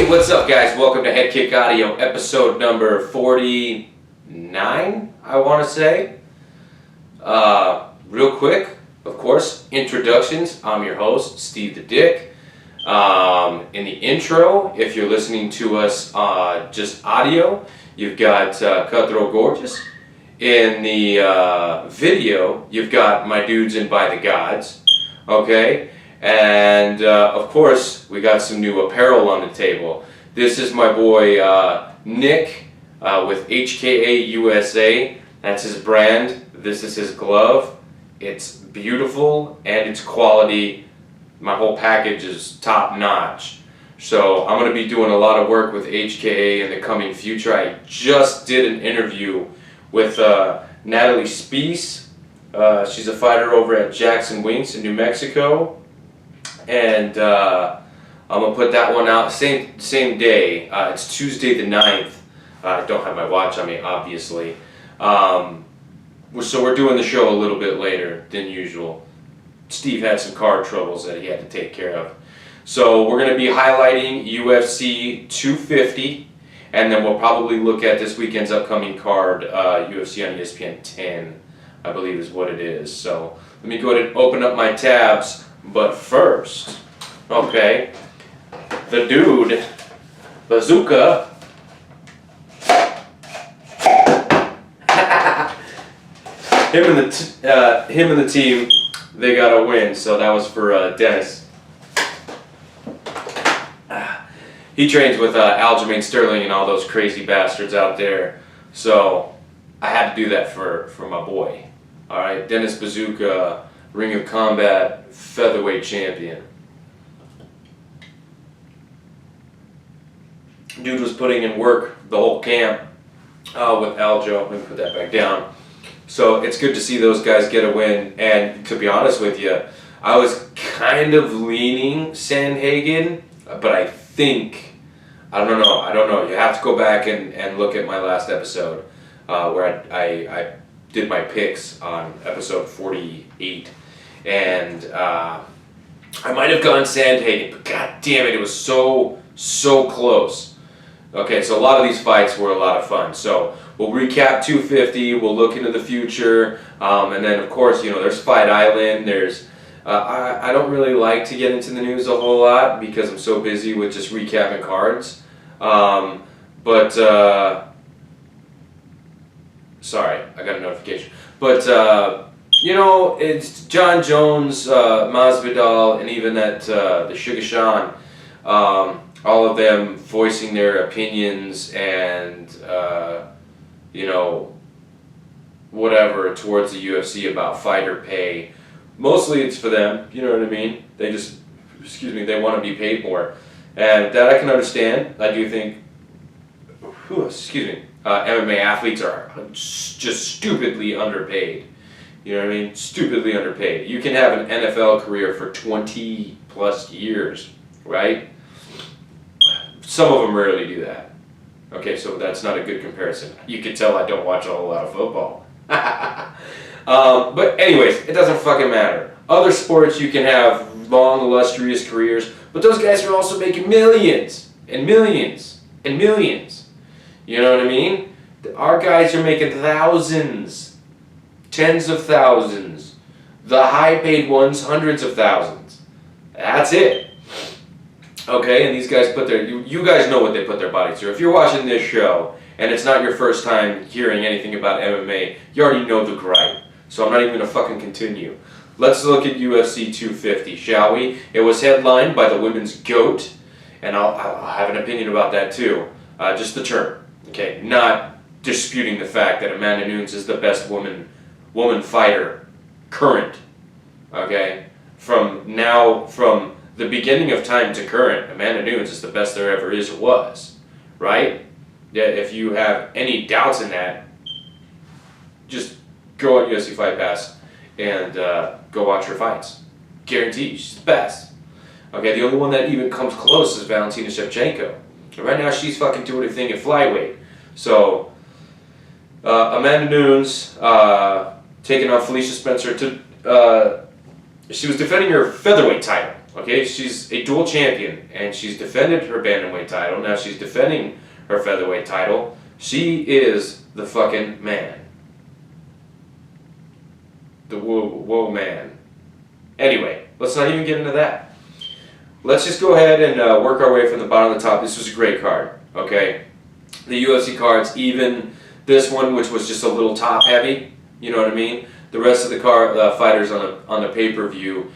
Hey, what's up, guys? Welcome to HeadKick Audio, episode number 49, I want to say. Real quick, of course, introductions. I'm your host, Steve the Dick. In the intro, if you're listening to us just audio, you've got Cutthroat Gorgeous. In the video, you've got my dudes in By the Gods. Okay? And of course, we got some new apparel on the table. This is my boy Nick with HKA USA. That's his brand. This is his glove. It's beautiful and it's quality. My whole package is top notch. So I'm going to be doing a lot of work with HKA in the coming future. I just did an interview with Natalie Spees. She's a fighter over at Jackson Winks in New Mexico. And I'm going to put that one out same day. It's Tuesday the 9th. I don't have my watch on me, obviously. So we're doing the show a little bit later than usual. Steve had some car troubles that he had to take care of. So we're going to be highlighting UFC 250. And then we'll probably look at this weekend's upcoming card, UFC on ESPN 10, I believe is what it is. So let me go ahead and open up my tabs. But first, okay, the dude, Bazooka, him and the team, they got a win. So that was for Dennis. He trains with Aljamain Sterling and all those crazy bastards out there. So I had to do that for my boy. All right, Dennis Bazooka. Ring of Combat featherweight champion. Dude was putting in work the whole camp with Aljo. Let me put that back down. So it's good to see those guys get a win. And to be honest with you, I was kind of leaning Sandhagen, but I think, I don't know. You have to go back and look at my last episode where I did my picks on episode 48. And I might have gone Sandhagen, but god damn it, it was so close. Okay, so a lot of these fights were a lot of fun. So we'll recap 250, we'll look into the future, and then of course, you know, there's Fight Island, there's, I don't really like to get into the news a whole lot because I'm so busy with just recapping cards. Sorry, I got a notification. But, you know, it's John Jones, Masvidal, and even that the Sugar all of them voicing their opinions and you know, whatever towards the UFC about fighter pay. Mostly it's for them, you know what I mean? They just, they want to be paid more, and that I can understand. I do think, MMA athletes are just stupidly underpaid. You know what I mean? Stupidly underpaid. You can have an NFL career for 20 plus years, right? Some of them rarely do that. Okay, so that's not a good comparison. You can tell I don't watch a whole lot of football. But anyways, it doesn't fucking matter. Other sports you can have long, illustrious careers, but those guys are also making millions and millions and millions. You know what I mean? Our guys are making thousands. Tens of thousands. The high-paid ones, hundreds of thousands. That's it. Okay, and these guys put their... You guys know what they put their bodies through. If you're watching this show, and it's not your first time hearing anything about MMA, you already know the gripe. So I'm not even going to fucking continue. Let's look at UFC 250, shall we? It was headlined by the women's GOAT, and I'll have an opinion about that too. Just the term. Okay, not disputing the fact that Amanda Nunes is the best woman fighter current. Okay, from the beginning of time to current, Amanda Nunes is the best there ever is or was, right? Yeah, if you have any doubts in that, just go on UFC Fight Pass and go watch her fights. Guaranteed, she's the best. Okay, the only one that even comes close is Valentina Shevchenko. And right now she's fucking doing her thing at flyweight. So, Amanda Nunes taking on Felicia Spencer to... she was defending her featherweight title. Okay, she's a dual champion, and she's defended her bantamweight title. Now she's defending her featherweight title. She is the fucking man. The whoa man. Anyway, let's not even get into that. Let's just go ahead and work our way from the bottom to the top. This was a great card, okay? The UFC cards, even this one, which was just a little top heavy, you know what I mean? The rest of the fighters on the pay-per-view,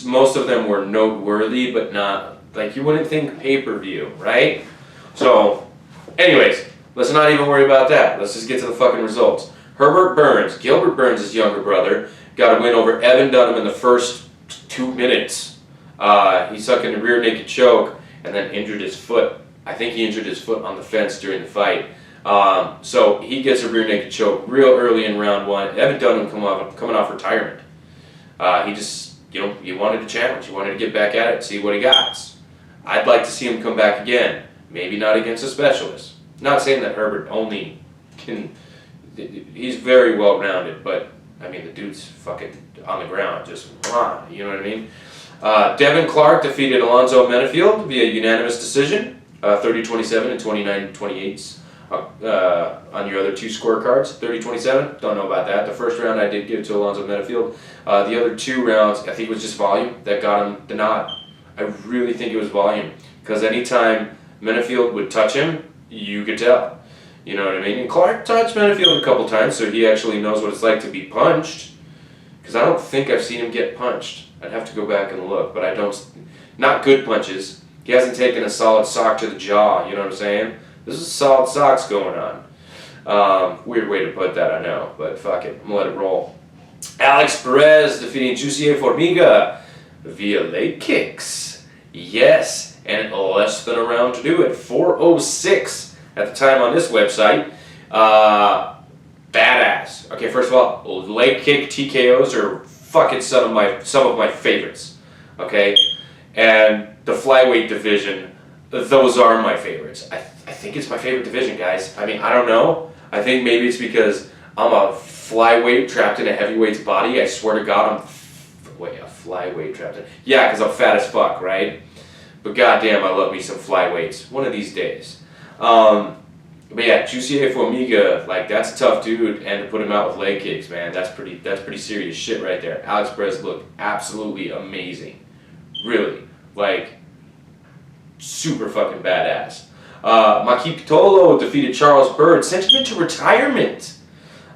most of them were noteworthy, but not, like, you wouldn't think pay-per-view, right? So, anyways, let's not even worry about that. Let's just get to the fucking results. Herbert Burns, Gilbert Burns' younger brother, got a win over Evan Dunham in the first 2 minutes. He sucked in a rear naked choke and then injured his foot. I think he injured his foot on the fence during the fight. So he gets a rear naked choke real early in round one. Evan Dunham coming off retirement. He just, he wanted to challenge. He wanted to get back at it, see what he got. I'd like to see him come back again. Maybe not against a specialist. Not saying that Herbert only can... He's very well-rounded, but, I mean, the dude's fucking on the ground, just, you know what I mean? Devin Clark defeated Alonzo Menefield via unanimous decision, 30-27 and 29-28 on your other two scorecards. 30-27, don't know about that. The first round I did give to Alonzo Menefield. The other two rounds, I think it was just volume that got him the nod. I really think it was volume, because anytime Menefield would touch him, you could tell. You know what I mean? And Clark touched Menefield a couple times, so he actually knows what it's like to be punched. Because I don't think I've seen him get punched. I'd have to go back and look, but I don't... Not good punches. He hasn't taken a solid sock to the jaw, you know what I'm saying? This is solid socks going on. Weird way to put that, I know, but fuck it. I'm gonna let it roll. Alex Perez defeating Jussier Formiga via leg kicks. Yes, and less than a round to do it. 4:06 at the time on this website. Badass. Okay, first of all, leg kick TKOs are fucking some of my favorites. Okay, and the flyweight division, those are my favorites. I think it's my favorite division, guys. I mean, I don't know. I think maybe it's because I'm a flyweight trapped in a heavyweight's body. I swear to God, a flyweight trapped in... Yeah, because I'm fat as fuck, right? But goddamn, I love me some flyweights. One of these days. But yeah, Jussier Formiga, like, that's a tough dude, and to put him out with leg kicks, man, that's pretty serious shit right there. Alex Perez looked absolutely amazing. Really. Like, super fucking badass. Maki Pitolo defeated Charles Byrd, sent him into retirement.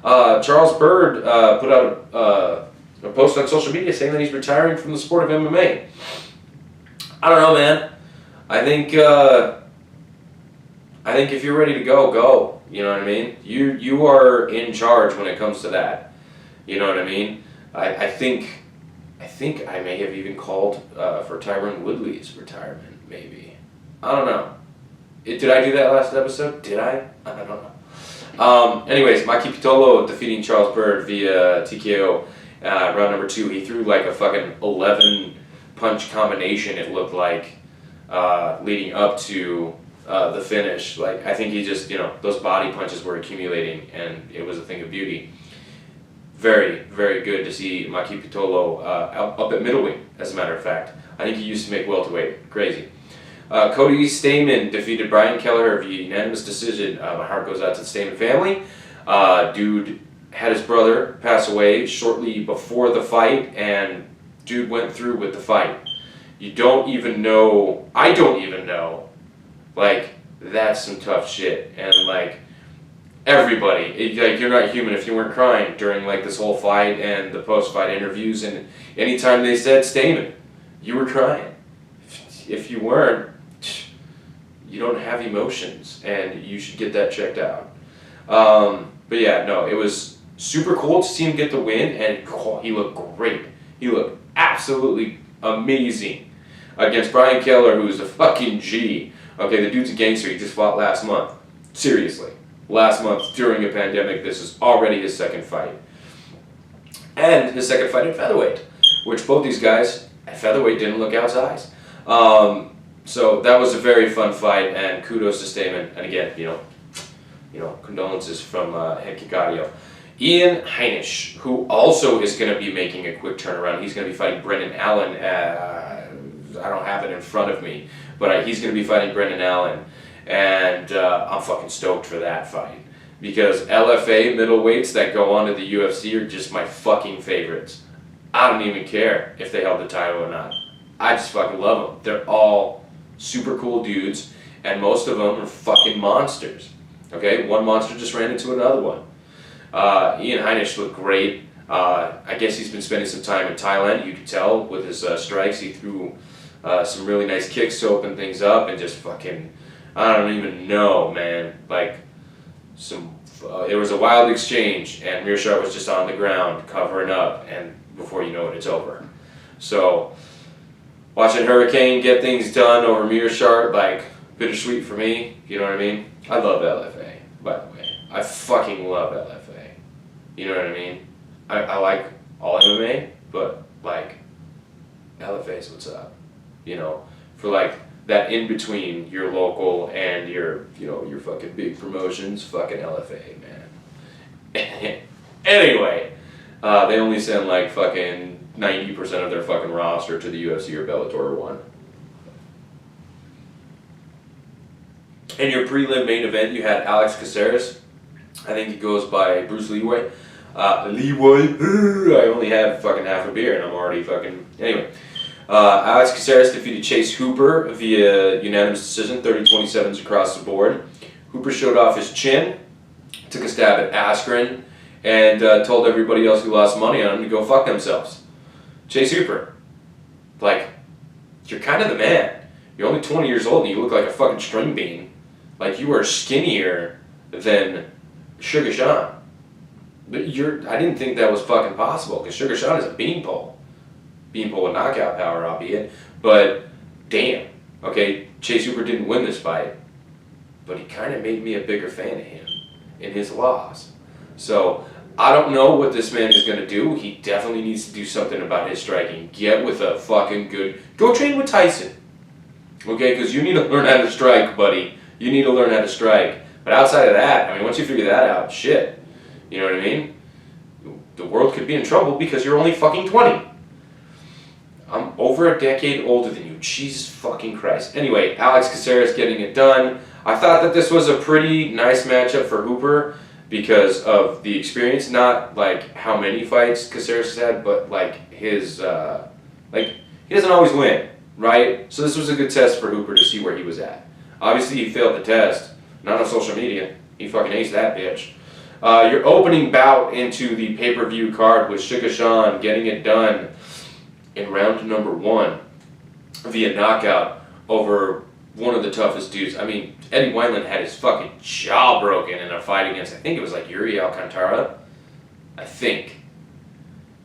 Charles Byrd put out a post on social media saying that he's retiring from the sport of MMA. I don't know, man. I think if you're ready to go, go. You know what I mean? You are in charge when it comes to that. You know what I mean? I think I may have even called for Tyron Woodley's retirement, maybe. I don't know. Did I do that last episode? Did I? I don't know. Anyways, Maki Pitolo defeating Charles Byrd via TKO round number 2. He threw like a fucking 11 punch combination, it looked like, leading up to the finish. Like, I think he just, those body punches were accumulating, and it was a thing of beauty. Very, very good to see Maki Pitolo up at middleweight, as a matter of fact. I think he used to make welterweight. Crazy. Cody Stamann defeated Brian Kelleher via unanimous decision. My heart goes out to the Stamann family. Dude had his brother pass away shortly before the fight, and dude went through with the fight. You don't even know, I don't even know, like, that's some tough shit. And like, everybody, like, you're not human if you weren't crying during like this whole fight and the post-fight interviews, and anytime they said Stamann, you were crying. If you weren't, you don't have emotions, and you should get that checked out. But yeah, no, it was super cool to see him get the win, and he looked great. He looked absolutely amazing against Brian Keller, who's a fucking G. Okay, the dude's a gangster. He just fought last month. Seriously. Last month, during a pandemic, this is already his second fight. And his second fight at featherweight, which both these guys at featherweight didn't look outsized. So that was a very fun fight, and kudos to Stamann. And again, condolences from HeadKick Audio. Ian Heinisch, who also is going to be making a quick turnaround. He's going to be fighting Brendan Allen I don't have it in front of me, but he's going to be fighting Brendan Allen, and I'm fucking stoked for that fight. Because LFA middleweights that go on to the UFC are just my fucking favorites. I don't even care if they held the title or not. I just fucking love them. They're all super cool dudes, and most of them are fucking monsters. Okay, one monster just ran into another one. Ian Heinisch looked great. I guess he's been spending some time in Thailand. You could tell with his strikes. He threw some really nice kicks to open things up, and just fucking, I don't even know, man. Like, it was a wild exchange, and Meerscaert was just on the ground covering up, and before you know it, it's over. So, watching Hurricane get things done over Meerscaert, like, bittersweet for me, you know what I mean? I love LFA, by the way. I fucking love LFA. You know what I mean? I like all MMA, but, like, LFA is what's up. You know, for, like, that in between your local and your, you know, your fucking big promotions, fucking LFA, man. Anyway, they only send like fucking 90% of their fucking roster to the UFC or Bellator or one. In your prelim main event, you had Alex Caceres. I think he goes by Bruce Leroy. I only had fucking half a beer and I'm already fucking... Anyway. Alex Caceres defeated Chase Hooper via unanimous decision, 30-27s across the board. Hooper showed off his chin, took a stab at Askren, and told everybody else who lost money on him to go fuck themselves. Chase Hooper, like, you're kind of the man. You're only 20 years old and you look like a fucking string bean. Like, you are skinnier than Sugar Sean. But I didn't think that was fucking possible, because Sugar Sean is a beanpole. Beanpole with knockout power, albeit, but damn, okay, Chase Hooper didn't win this fight, but he kind of made me a bigger fan of him in his loss. So, I don't know what this man is going to do. He definitely needs to do something about his striking. Get with a fucking good... Go train with Tyson, okay, because you need to learn how to strike, buddy. You need to learn how to strike. But outside of that, I mean, once you figure that out, shit, you know what I mean? The world could be in trouble because you're only fucking 20. I'm over a decade older than you. Jesus fucking Christ. Anyway, Alex Caceres getting it done. I thought that this was a pretty nice matchup for Hooper because of the experience. Not like how many fights Caceres has had, but like his, like, he doesn't always win, right? So this was a good test for Hooper to see where he was at. Obviously he failed the test. Not on social media. He fucking aced that bitch. Your opening bout into the pay-per-view card was Sugar Sean getting it done in round number 1 via knockout over one of the toughest dudes. I mean, Eddie Wineland had his fucking jaw broken in a fight against, I think it was like Yuri Alcantara, I think.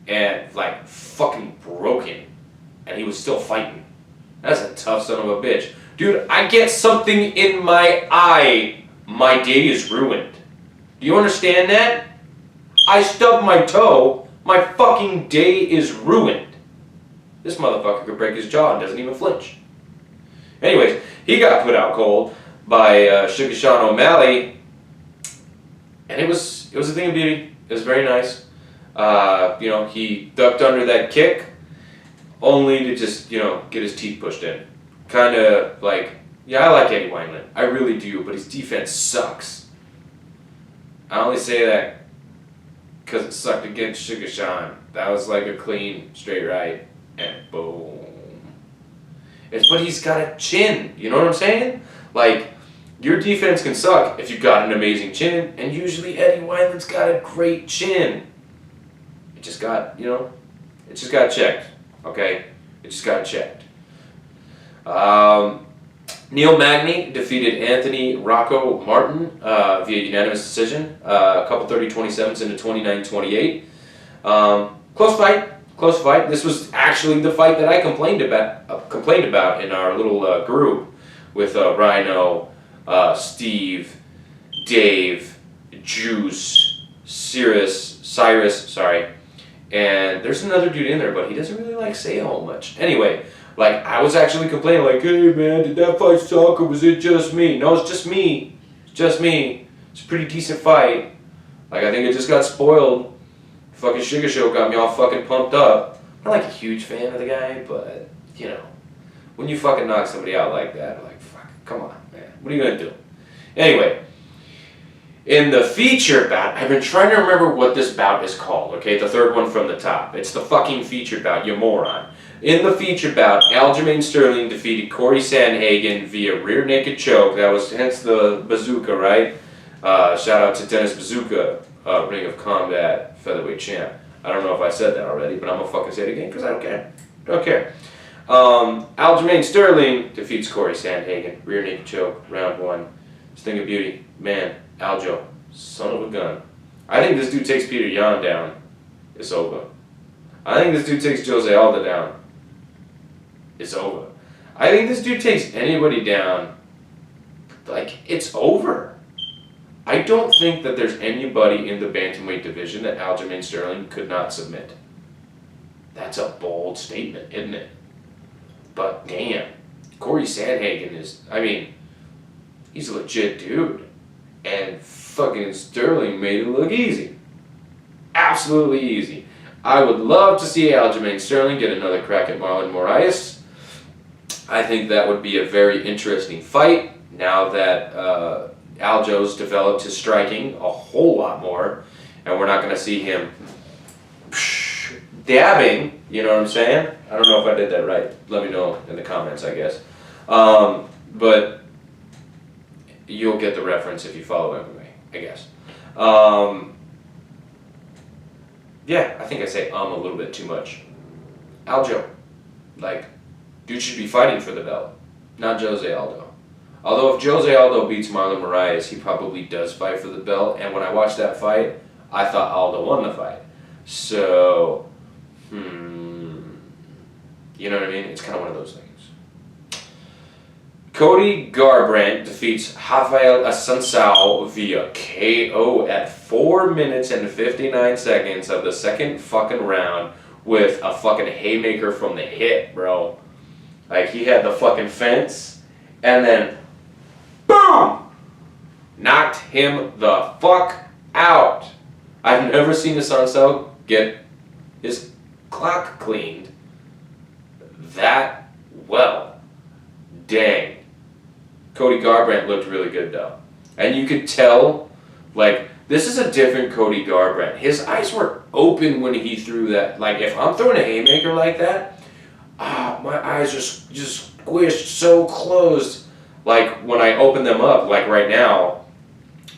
And like fucking broken. And he was still fighting. That's a tough son of a bitch. Dude, I get something in my eye, my day is ruined. Do you understand that? I stubbed my toe, my fucking day is ruined. This motherfucker could break his jaw and doesn't even flinch. Anyways, he got put out cold by Sugar Sean O'Malley, and it was a thing of beauty. It was very nice. You know, he ducked under that kick, only to just, you know, get his teeth pushed in. Kind of like, yeah, I like Eddie Wineland. I really do, but his defense sucks. I only say that because it sucked against Sugar Sean. That was like a clean, straight right. And boom. But he's got a chin, you know what I'm saying? Like, your defense can suck if you've got an amazing chin, and usually Eddie Wineland's got a great chin. It just got, you know, it just got checked, okay? It just got checked. Neil Magny defeated Anthony Rocco Martin via unanimous decision. A couple 30-27s into 29-28. Close fight. Close fight. This was actually the fight that I complained about in our little group with Rhino, Steve, Dave, Juice, Cyrus, sorry, and there's another dude in there, but he doesn't really like say a whole much. Anyway, like, I was actually complaining, like, hey man, did that fight suck or was it just me? No, it's just me. It's just me. It's a pretty decent fight. Like, I think it just got spoiled. Fucking Sugar Show got me all fucking pumped up. I'm not like a huge fan of the guy, but, you know, when you fucking knock somebody out like that, like, fuck, come on, man. What are you going to do? Anyway, in the feature bout, I've been trying to remember what this bout is called, okay? The third one from the top. It's the fucking feature bout, you moron. In the feature bout, Aljamain Sterling defeated Corey Sandhagen via rear naked choke. That was hence the bazooka, right? Shout out to Dennis Bazooka, Ring of Combat featherweight champ. I don't know if I said that already, but I'm gonna fucking say it again because I don't care. Don't care. Aljamain Sterling defeats Corey Sandhagen, rear naked choke, round 1. Sting of beauty, man. Aljo, son of a gun. I think this dude takes Peter Yan down. It's over. I think this dude takes Jose Aldo down. It's over. I think this dude takes anybody down. Like, it's over. I don't think that there's anybody in the bantamweight division that Aljamain Sterling could not submit. That's a bold statement, isn't it? But damn, Corey Sandhagen is, I mean, he's a legit dude. And fucking Sterling made it look easy. Absolutely easy. I would love to see Aljamain Sterling get another crack at Marlon Moraes. I think that would be a very interesting fight now that Aljo's developed his striking a whole lot more. And we're not going to see him dabbing, you know what I'm saying? I don't know if I did that right. Let me know in the comments, I guess. But you'll get the reference if you follow MMA, I guess. Yeah, I think I say a little bit too much. Aljo, like, dude should be fighting for the belt, not Jose Aldo. Although if Jose Aldo beats Marlon Moraes, he probably does fight for the belt. And when I watched that fight, I thought Aldo won the fight. So, you know what I mean? It's kind of one of those things. Cody Garbrandt defeats Rafael Assunção via KO at 4 minutes and 59 seconds of the second fucking round with a fucking haymaker from the hip, bro. Like, he had the fucking fence and then boom! Knocked him the fuck out. I've never seen Assunção get his clock cleaned that well. Dang. Cody Garbrandt looked really good though. And you could tell, like, this is a different Cody Garbrandt. His eyes were open when he threw that. Like, if I'm throwing a haymaker like that, my eyes just squished so closed. Like, when I open them up, like right now,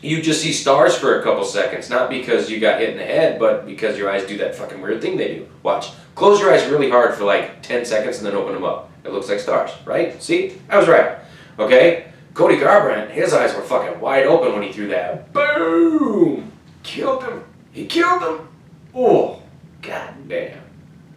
you just see stars for a couple seconds. Not because you got hit in the head, but because your eyes do that fucking weird thing they do. Watch. Close your eyes really hard for like 10 seconds and then open them up. It looks like stars, right? See? I was right. Okay? Cody Garbrandt, his eyes were fucking wide open when he threw that. Boom! Killed him. He killed him. Oh, god damn.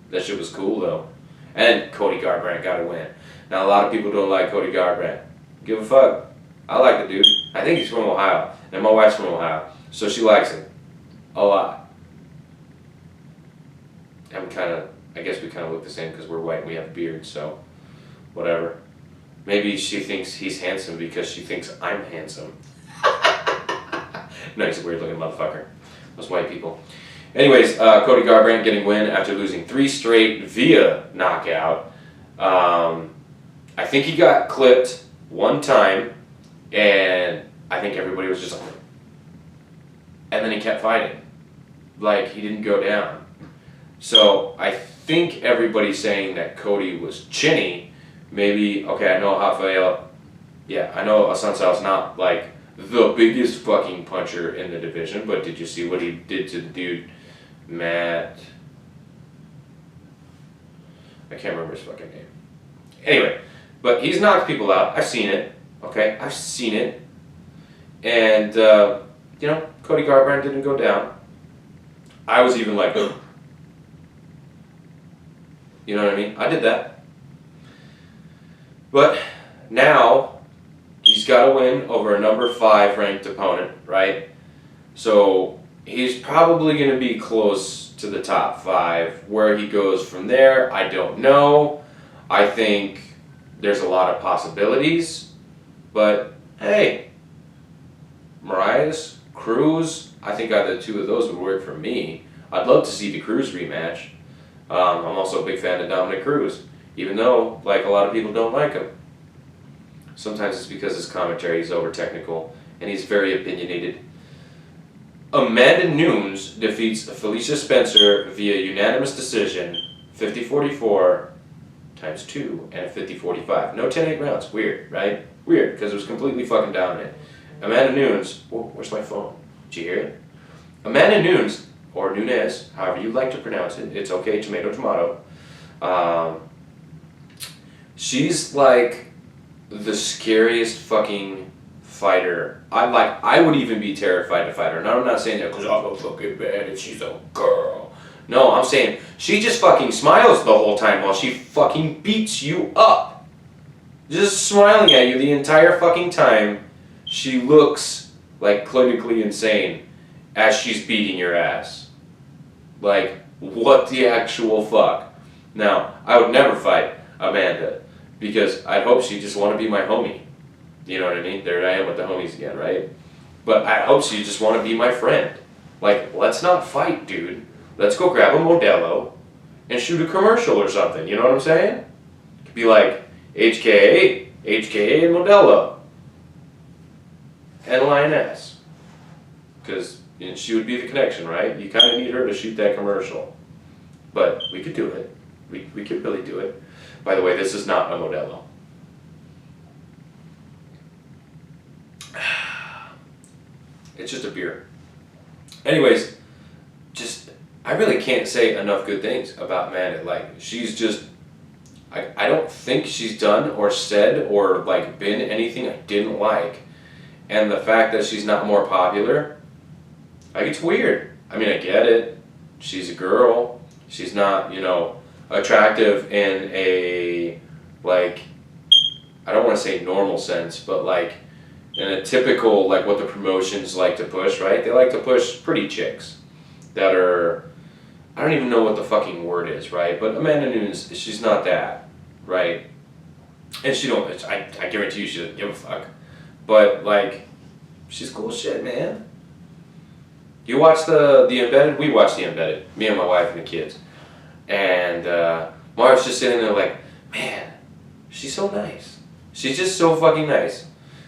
That shit was cool though. And Cody Garbrandt got a win. Now a lot of people don't like Cody Garbrandt. Give a fuck. I like the dude. I think he's from Ohio. And my wife's from Ohio. So she likes him. A lot. And I guess we kind of look the same because we're white and we have beards, so whatever. Maybe she thinks he's handsome because she thinks I'm handsome. No, he's a weird looking motherfucker. Those white people. Anyways, Cody Garbrandt getting win after losing 3 straight via knockout. I think he got clipped one time, and I think everybody was just like, and then he kept fighting. Like, he didn't go down. So I think everybody's saying that Cody was chinny. Maybe, okay, I know Rafael, I know Assunção's not like the biggest fucking puncher in the division, but did you see what he did to the dude, Matt? I can't remember his fucking name. Anyway, but he's knocked people out. I've seen it, okay? I've seen it. And, you know, Cody Garbrandt didn't go down. I was even like, ugh. You know what I mean? I did that. But now he's got to win over a number 5 ranked opponent, right? So he's probably going to be close to the top 5. Where he goes from there, I don't know. I think there's a lot of possibilities. But hey, Moraes, Cruz, I think either 2 of those would work for me. I'd love to see the Cruz rematch. I'm also a big fan of Dominic Cruz. Even though, like, a lot of people don't like him. Sometimes it's because his commentary is over-technical, and he's very opinionated. Amanda Nunes defeats Felicia Spencer via unanimous decision, 50-44 times 2 and 50-45. No 10-8 rounds. Weird, right? Weird, because it was completely fucking dominant. Amanda Nunes, whoa, where's my phone? Did you hear it? Amanda Nunes, or Nunes, however you like to pronounce it, it's okay, tomato, tomato. She's like the scariest fucking fighter. I would even be terrified to fight her. Now I'm not saying that because I'm a fucking bad and she's a girl. No, I'm saying she just fucking smiles the whole time while she fucking beats you up. Just smiling at you the entire fucking time. She looks like clinically insane as she's beating your ass. Like, what the actual fuck? Now, I would never fight Amanda because I'd hope she'd just want to be my homie. You know what I mean? There I am with the homies again, right? But I hope she'd just want to be my friend. Like, let's not fight, dude. Let's go grab a Modelo and shoot a commercial or something. You know what I'm saying? It could be like HKA and Modelo. And Lioness. Because she would be the connection, right? You kind of need her to shoot that commercial. But we could do it. We could really do it. By the way, this is not a Modelo. It's just a beer. Anyways, I really can't say enough good things about Amanda. Like, she's just, I don't think she's done or said or like been anything I didn't like. And the fact that she's not more popular, like, it's weird. I mean, I get it. She's a girl. She's not, attractive in a, like, I don't want to say normal sense, but like in a typical, like what the promotions like to push, right? They like to push pretty chicks that are, I don't even know what the fucking word is, right? But Amanda Nunes, she's not that, right? And I guarantee you she doesn't give a fuck. But like, she's cool shit, man. You watch the Embedded? We watched the Embedded, me and my wife and the kids. And Marv's just sitting there like, man, she's so nice. She's just so fucking nice.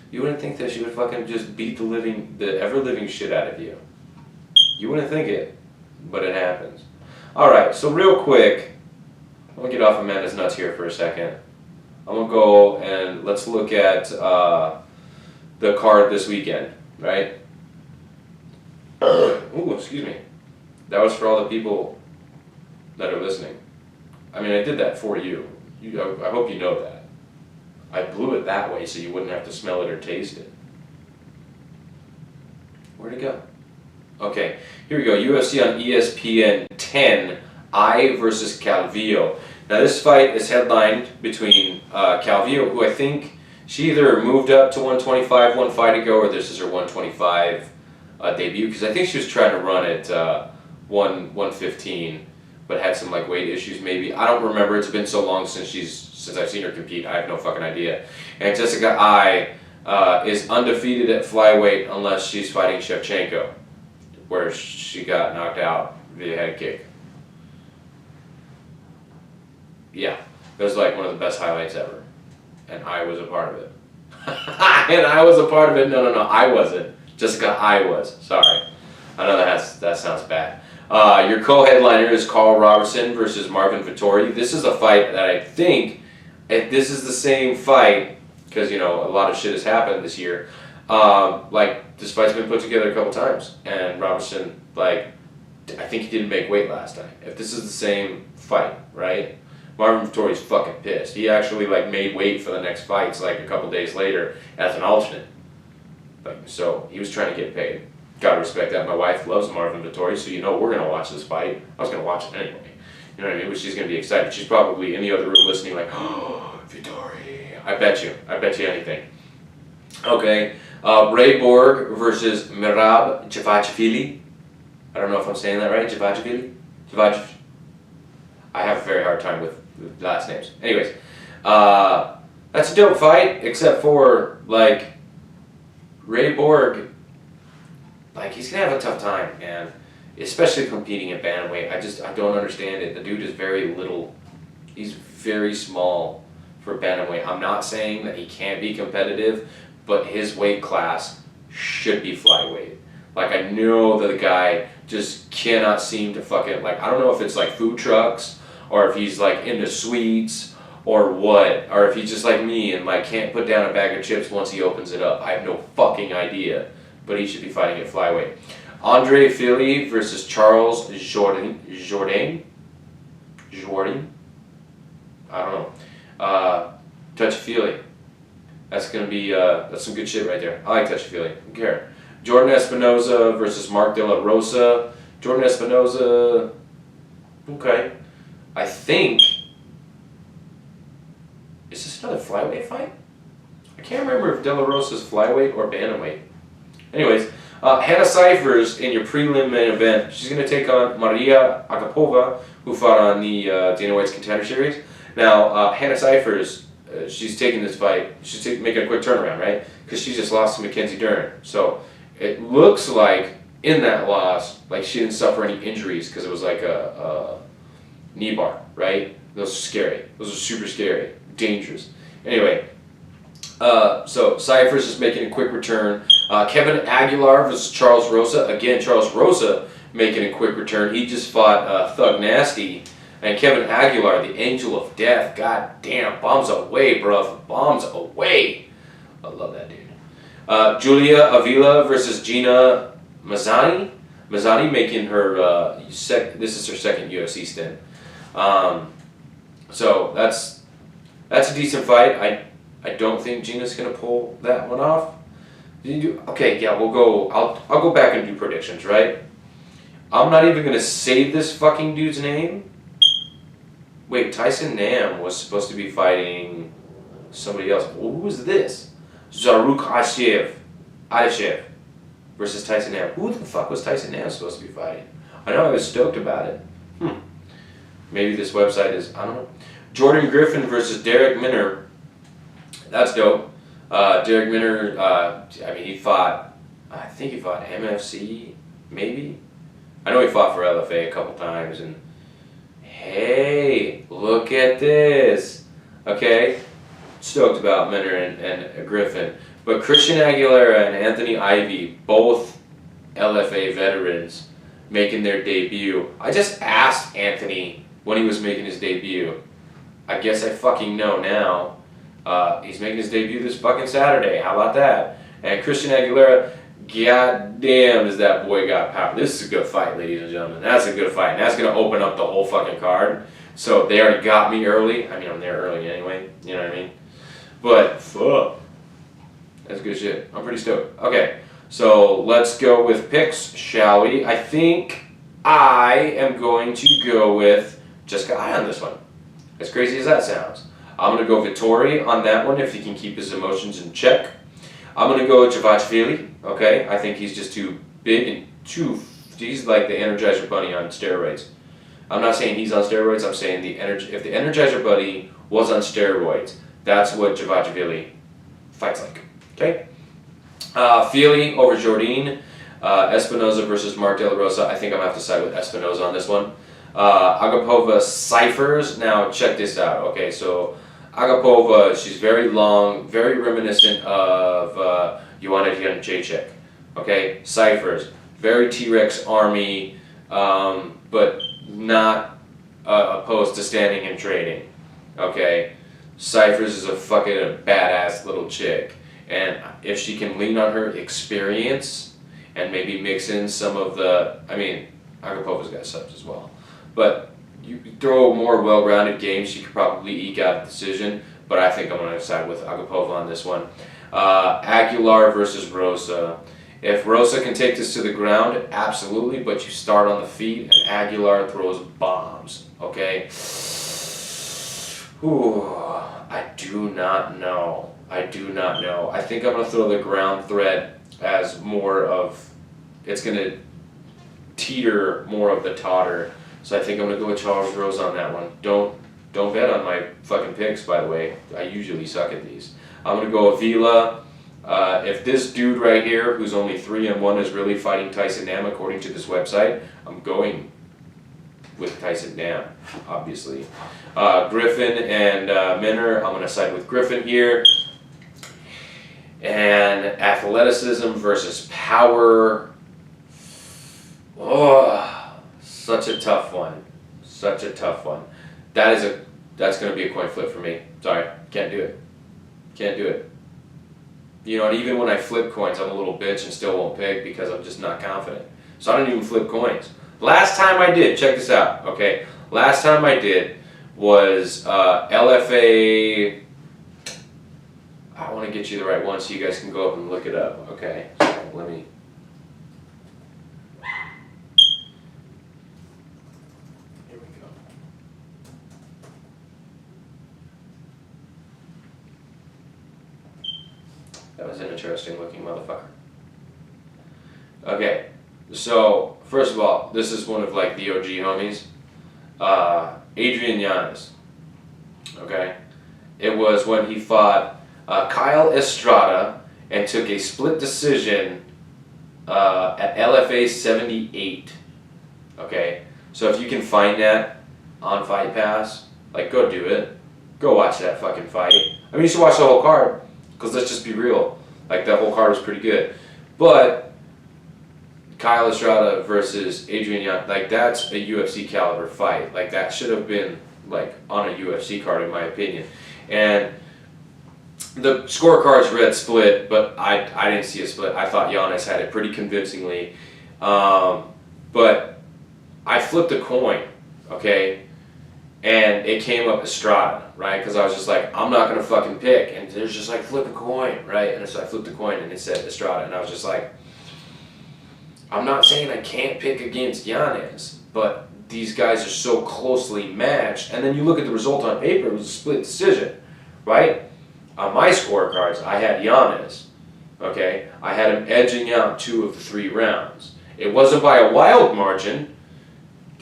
You wouldn't think that she would fucking just beat the ever-living shit out of you. You wouldn't think it, but it happens. Alright, so real quick, I'm going to get off Amanda's nuts here for a second. I'm going to go and let's look at the card this weekend, right? Ooh, excuse me. That was for all the people that are listening. I mean, I did that for you. I hope you know that. I blew it that way so you wouldn't have to smell it or taste it. Where'd it go? Okay, here we go. UFC on ESPN 10, I versus Calvillo. Now this fight is headlined between Calvillo, who I think she either moved up to 125 one fight ago, or this is her 125 debut, because I think she was trying to run at 115, but had some like weight issues maybe. I don't remember. It's been so long since I've seen her compete. I have no fucking idea. And Jessica I is undefeated at flyweight unless she's fighting Shevchenko, where she got knocked out via head kick. Yeah, it was like one of the best highlights ever, and I was a part of it. And I was a part of it. No, I wasn't. Jessica I was. Sorry. I know that sounds bad. Your co-headliner is Carl Robertson versus Marvin Vettori. This is a fight that I think, if this is the same fight, because a lot of shit has happened this year. Like, this fight's been put together a couple times, and Robertson, like, I think he didn't make weight last time. If this is the same fight, right? Marvin Vettori's fucking pissed. He actually like made weight for the next fights like a couple days later as an alternate. Like, so he was trying to get paid. Gotta respect that. My wife loves Marvin Vettori, so we're gonna watch this fight. I was gonna watch it anyway. You know what I mean? But she's gonna be excited. She's probably in the other room listening like, oh, Vettori. I bet you anything. Okay. Ray Borg versus Merab Javachvili. I don't know if I'm saying that right. Javachvili? I have a very hard time with last names. Anyways, that's a dope fight, except for, like, Ray Borg, like, he's going to have a tough time, and especially competing at bantamweight. I don't understand it. The dude is very little He's very small for bantamweight. I'm not saying that he can't be competitive, but his weight class should be flyweight. Like, I know that the guy just cannot seem to fucking, like, I don't know if it's like food trucks or if he's like into sweets or what, or if he's just like me and like can't put down a bag of chips once he opens it up. I have no fucking idea, but he should be fighting at flyweight. Andre Fili versus Charles Jourdain. I don't know. Touchy-feely. That's gonna be that's some good shit right there. I like touchy-feely. Don't care. Jordan Espinoza versus Mark De La Rosa. Jordan Espinoza. Okay. I think. Is this another flyweight fight? I can't remember if De La Rosa's flyweight or bantamweight. Anyways, Hannah Cifers in your prelim main event. She's going to take on Maria Agapova, who fought on the Dana White's Contender Series. Now, Hannah Cifers, she's taking this fight. She's making a quick turnaround, right? Because she just lost to Mackenzie Dern. So it looks like in that loss, like she didn't suffer any injuries because it was like a knee bar, right? Those are scary. Those are super scary. Dangerous. Anyway, so Cifers is making a quick return. Kevin Aguilar versus Charles Rosa. Again, Charles Rosa making a quick return. He just fought Thug Nasty. And Kevin Aguilar, the Angel of Death. God damn, bombs away, bruv. Bombs away. I love that dude. Julia Avila versus Gina Mazzani. Mazzani making her, this is her second UFC stint. So that's a decent fight. I don't think Gina's gonna pull that one off. Okay, yeah, we'll go. I'll go back and do predictions, right? I'm not even gonna say this fucking dude's name. Wait, Tyson Nam was supposed to be fighting somebody else. Who was this? Zaruk Adeshev versus Tyson Nam. Who the fuck was Tyson Nam supposed to be fighting? I know I was stoked about it. Maybe this website is, I don't know. Jordan Griffin versus Derek Minner. That's dope. Derek Minner, I mean, I think he fought MFC, maybe? I know he fought for LFA a couple times, and hey, look at this. Okay, stoked about Minner and Griffin. But Christian Aguilera and Anthony Ivy, both LFA veterans, making their debut. I just asked Anthony when he was making his debut. I guess I fucking know now. He's making his debut this fucking Saturday. How about that? And Christian Aguilera, goddamn, does that boy got power. This is a good fight, ladies and gentlemen. That's a good fight. And that's going to open up the whole fucking card. So they already got me early. I mean, I'm there early anyway. You know what I mean? But, fuck. That's good shit. I'm pretty stoked. Okay, so let's go with picks, shall we? I think I am going to go with Jessica Eye on this one. As crazy as that sounds. I'm going to go Vittori on that one if he can keep his emotions in check. I'm going to go Javachvili, okay? I think he's just too big and he's like the Energizer Bunny on steroids. I'm not saying he's on steroids, I'm saying if the Energizer Bunny was on steroids, that's what Javachvili fights like, okay? Fili over Jourdain, Espinoza versus Mark De La Rosa. I think I'm going to have to side with Espinoza on this one. Agapova Cifers. Now check this out. Okay, so Agapova, she's very long, very reminiscent of Joanna Jędrzejczyk. Okay, Cifers, very T-Rex army, but not opposed to standing and trading. Okay, Cifers is a fucking badass little chick, and if she can lean on her experience and maybe mix in some of the, I mean, Agapova's got subs as well. But you throw a more well-rounded game, she could probably eke out a decision. But I think I'm going to side with Agapova on this one. Aguilar versus Rosa. If Rosa can take this to the ground, absolutely. But you start on the feet, and Aguilar throws bombs. Okay? Ooh, I do not know. I think I'm going to throw the ground threat as more of, it's going to teeter more of the totter. So I think I'm going to go with Charles Rose on that one. Don't bet on my fucking picks, by the way. I usually suck at these. I'm going to go with Vila. If this dude right here, who's only 3-1, is really fighting Tyson Nam according to this website, I'm going with Tyson Dam, obviously. Griffin and Minner, I'm going to side with Griffin here. And athleticism versus power. Oh, such a tough one. Such a tough one. That's going to be a coin flip for me. Sorry, can't do it. Can't do it. You know, and even when I flip coins, I'm a little bitch and still won't pick because I'm just not confident. So I don't even flip coins. Last time I did, check this out, okay? Last time I did was LFA. I want to get you the right one so you guys can go up and look it up, okay? So let me. Here we go. That was an interesting looking motherfucker. Okay, so first of all, this is one of like the OG homies. Adrian Nunes. Okay? It was when he fought Kyle Estrada and took a split decision at LFA 78. Okay? So if you can find that on Fight Pass, like go do it. Go watch that fucking fight. I mean, you should watch the whole card, because let's just be real. Like, that whole card was pretty good. But Kyle Estrada versus Adrian Young, like, that's a UFC caliber fight. Like, that should have been, like, on a UFC card, in my opinion. And the scorecards read split, but I didn't see a split. I thought Giannis had it pretty convincingly. But I flipped a coin, okay? And it came up Estrada, right? Because I was just like, I'm not going to fucking pick. And there's just like, flip a coin, right? And so I flipped a coin and it said Estrada. And I was just like, I'm not saying I can't pick against Giannis, but these guys are so closely matched. And then you look at the result on paper, it was a split decision, right? On my scorecards, I had Giannis, okay? I had him edging out 2 of the 3 rounds. It wasn't by a wild margin.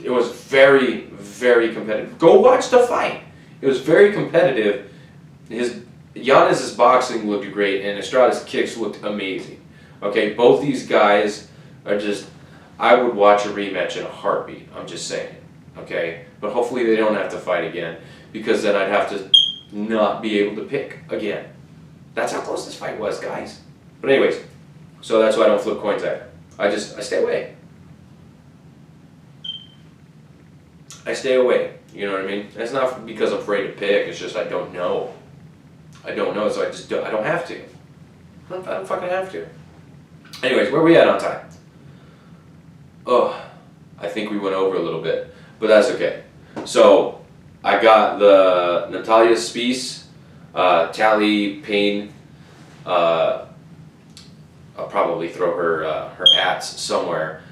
It was very, very competitive. Go watch the fight. It was very competitive. Giannis' boxing looked great, and Estrada's kicks looked amazing. Okay, both these guys are just, I would watch a rematch in a heartbeat. I'm just saying. Okay, but hopefully they don't have to fight again, because then I'd have to not be able to pick again. That's how close this fight was, guys. But anyways, so that's why I don't flip coins either. I stay away. I stay away, you know what I mean? It's not because I'm afraid to pick, it's just I don't know. I don't know, so I don't have to. I don't fucking have to. Anyways, where are we at on time? Oh, I think we went over a little bit, but that's okay. So, I got the Natalia Spies, Tally Payne, I'll probably throw her ats somewhere,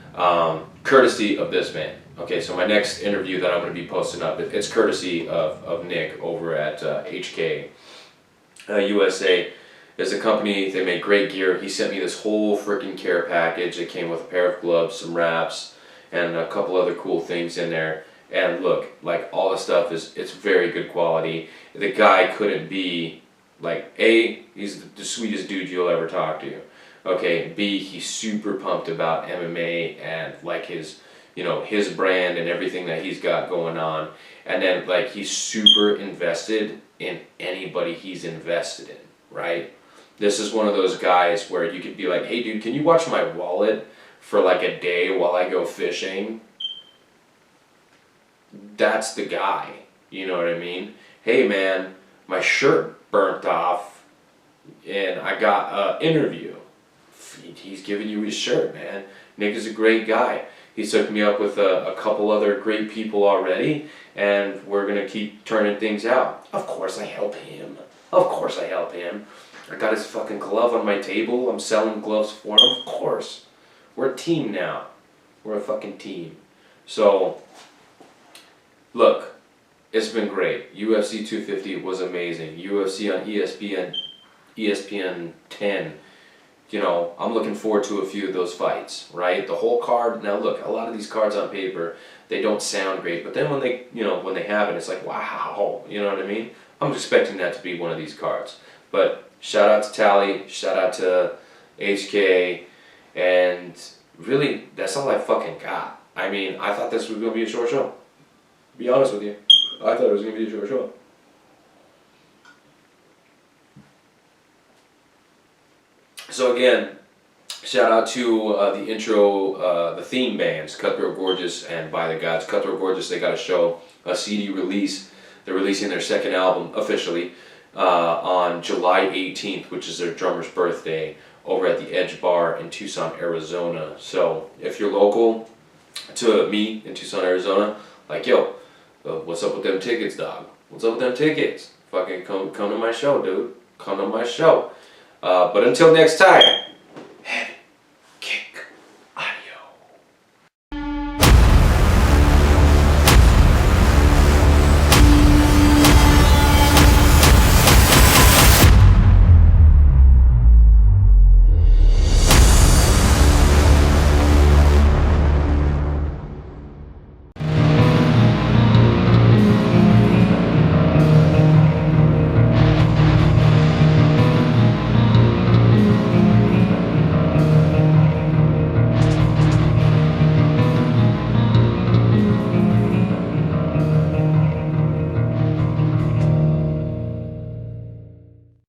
courtesy of this man. Okay, so my next interview that I'm going to be posting up, it's courtesy of Nick over at HK USA. Is a company, they make great gear. He sent me this whole freaking care package. It came with a pair of gloves, some wraps, and a couple other cool things in there. And look, like all the stuff it's very good quality. The guy couldn't be, like, A, he's the sweetest dude you'll ever talk to. Okay, B, he's super pumped about MMA and like his brand and everything that he's got going on. And then like he's super invested in anybody he's invested in, right? This is one of those guys where you could be like, hey dude, can you watch my wallet for like a day while I go fishing? That's the guy, you know what I mean? Hey man, my shirt burnt off and I got an interview. He's giving you his shirt, man. Nick is a great guy. He's hooked me up with a couple other great people already, and we're going to keep turning things out. Of course I help him. Of course I help him. I got his fucking glove on my table. I'm selling gloves for him. Of course. We're a team now. We're a fucking team. So, look, it's been great. UFC 250 was amazing. UFC on ESPN 10. You know, I'm looking forward to a few of those fights, right? The whole card. Now look, a lot of these cards on paper, they don't sound great, but then when they happen, it's like, wow, you know what I mean? I'm expecting that to be one of these cards. But shout out to Tally, shout out to HK, and really, that's all I fucking got. I mean, I thought this was going to be a short show. Be honest with you, I thought it was going to be a short show. So again, shout out to the intro, the theme bands, Cutthroat Gorgeous and By the Gods. Cutthroat Gorgeous, they got a show, a CD release. They're releasing their second album officially on July 18th, which is their drummer's birthday, over at the Edge Bar in Tucson, Arizona. So if you're local to me in Tucson, Arizona, like, yo, what's up with them tickets, dog? What's up with them tickets? Fucking come to my show, dude. Come to my show. But until next time,